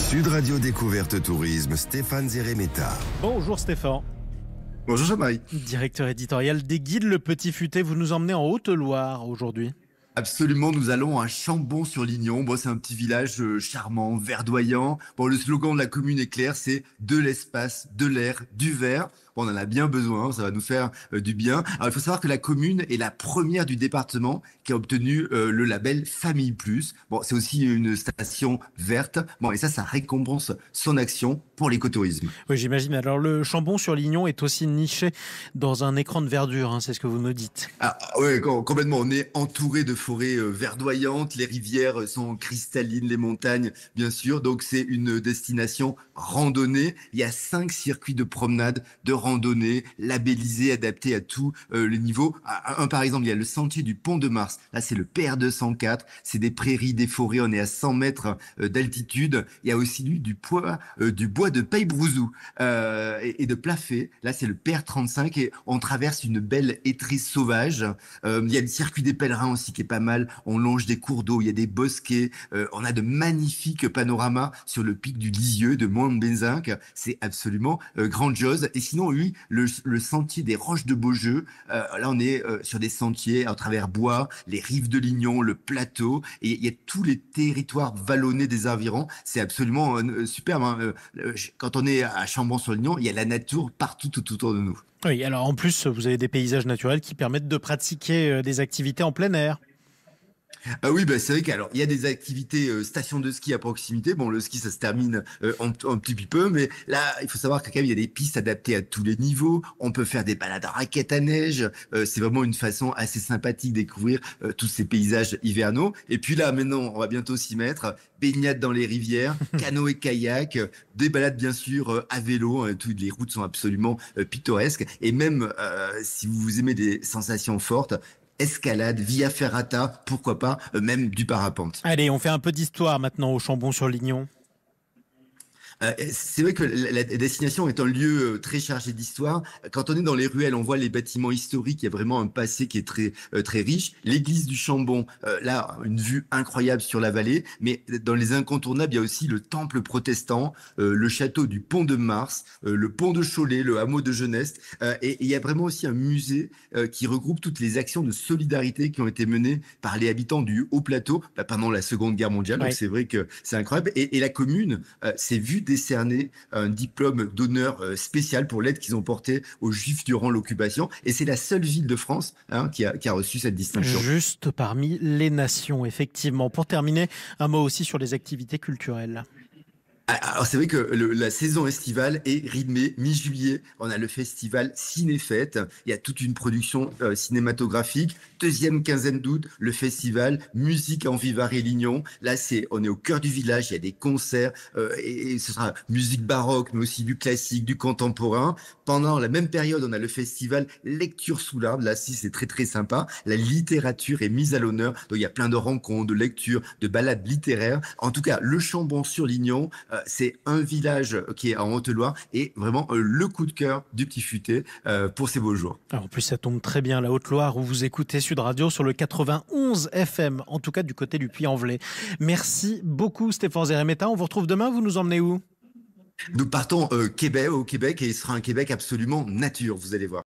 Sud Radio Découverte Tourisme, Stéphane Zeremeta. Bonjour Stéphane. Bonjour Jean-Marie. Directeur éditorial des Guides Le Petit Futé, vous nous emmenez en Haute-Loire aujourd'hui. Absolument, nous allons à Chambon-sur-Lignon. Bon, c'est un petit village charmant, verdoyant. Bon, le slogan de la commune est clair, c'est de l'espace, de l'air, du vert. Bon, on en a bien besoin, ça va nous faire du bien. Alors, il faut savoir que la commune est la première du département qui a obtenu le label Famille Plus. Bon, c'est aussi une station verte. Bon, et ça récompense son action pour l'écotourisme. Oui, j'imagine. Alors, le Chambon-sur-Lignon est aussi niché dans un écran de verdure, c'est ce que vous nous dites. Ah, ouais, complètement. On est entouré de forêts verdoyantes, les rivières sont cristallines, les montagnes, bien sûr. Donc, c'est une destination randonnée. Il y a 5 circuits de promenade, de randonnée, labellisés, adaptés à tous les niveaux. Par exemple, il y a le sentier du Pont de Mars. Là, c'est le PR204. C'est des prairies, des forêts. On est à 100 mètres d'altitude. Il y a aussi du bois de Paille-Brouzou et de Plafé. Là, c'est le PR35 et on traverse une belle étrée sauvage. Il y a le circuit des pèlerins aussi qui est pas mal. On longe des cours d'eau, il y a des bosquets. On a de magnifiques panoramas sur le pic du Lisieux de Montbézinc. C'est absolument grandiose. Et sinon, oui, le sentier des Roches de Beaujeu. Là, on est sur des sentiers à travers bois, les rives de Lignon, le plateau. Et il y a tous les territoires vallonnés des environs. C'est absolument superbe. Quand on est à Chambon-sur-Lignon, il y a la nature partout tout autour de nous. Oui, alors en plus, vous avez des paysages naturels qui permettent de pratiquer des activités en plein air. Oui, c'est vrai qu'alors il y a des activités stations de ski à proximité. Bon, le ski ça se termine un petit peu, mais là il faut savoir que quand même il y a des pistes adaptées à tous les niveaux. On peut faire des balades à raquettes à neige. C'est vraiment une façon assez sympathique de découvrir tous ces paysages hivernaux. Et puis là maintenant, on va bientôt s'y mettre. Baignade dans les rivières, canoë kayak, des balades bien sûr à vélo. Toutes les routes sont absolument pittoresques. Et même si vous aimez des sensations fortes, escalade, via ferrata, pourquoi pas, même du parapente. Allez, on fait un peu d'histoire maintenant au Chambon-sur-Lignon. C'est vrai que la destination est un lieu très chargé d'histoire. Quand on est dans les ruelles, on voit les bâtiments historiques. Il y a vraiment un passé qui est très riche. L'église du Chambon, là, une vue incroyable sur la vallée. Mais dans les incontournables, il y a aussi le temple protestant, le château du Pont de Mars, le pont de Cholet, le hameau de Jeunesse. Et il y a vraiment aussi un musée qui regroupe toutes les actions de solidarité qui ont été menées par les habitants du Haut-Plateau pendant la Seconde Guerre mondiale. Ouais. Donc c'est vrai que c'est incroyable. Et la commune s'est vue décerner un diplôme d'honneur spécial pour l'aide qu'ils ont portée aux Juifs durant l'occupation. Et c'est la seule ville de France qui a reçu cette distinction. Juste parmi les nations, effectivement. Pour terminer, un mot aussi sur les activités culturelles. Alors c'est vrai que la saison estivale est rythmée mi-juillet. On a le festival Ciné-Fête. Il y a toute une production cinématographique. Deuxième quinzaine d'août, le festival Musique en Vivarais-Lignon. Là, on est au cœur du village. Il y a des concerts et ce sera musique baroque, mais aussi du classique, du contemporain. Pendant la même période, on a le festival Lecture sous l'arbre. Là, c'est très très sympa. La littérature est mise à l'honneur. Donc il y a plein de rencontres, de lectures, de balades littéraires. En tout cas, le Chambon-sur-Lignon, c'est un village qui est en Haute-Loire et vraiment le coup de cœur du Petit Futé pour ces beaux jours. Alors en plus, ça tombe très bien, la Haute-Loire, où vous écoutez Sud Radio sur le 91 FM, en tout cas du côté du Puy-en-Velay. Merci beaucoup Stéphane Zeremeta. On vous retrouve demain, vous nous emmenez où ? Nous partons au Québec et ce sera un Québec absolument nature, vous allez voir.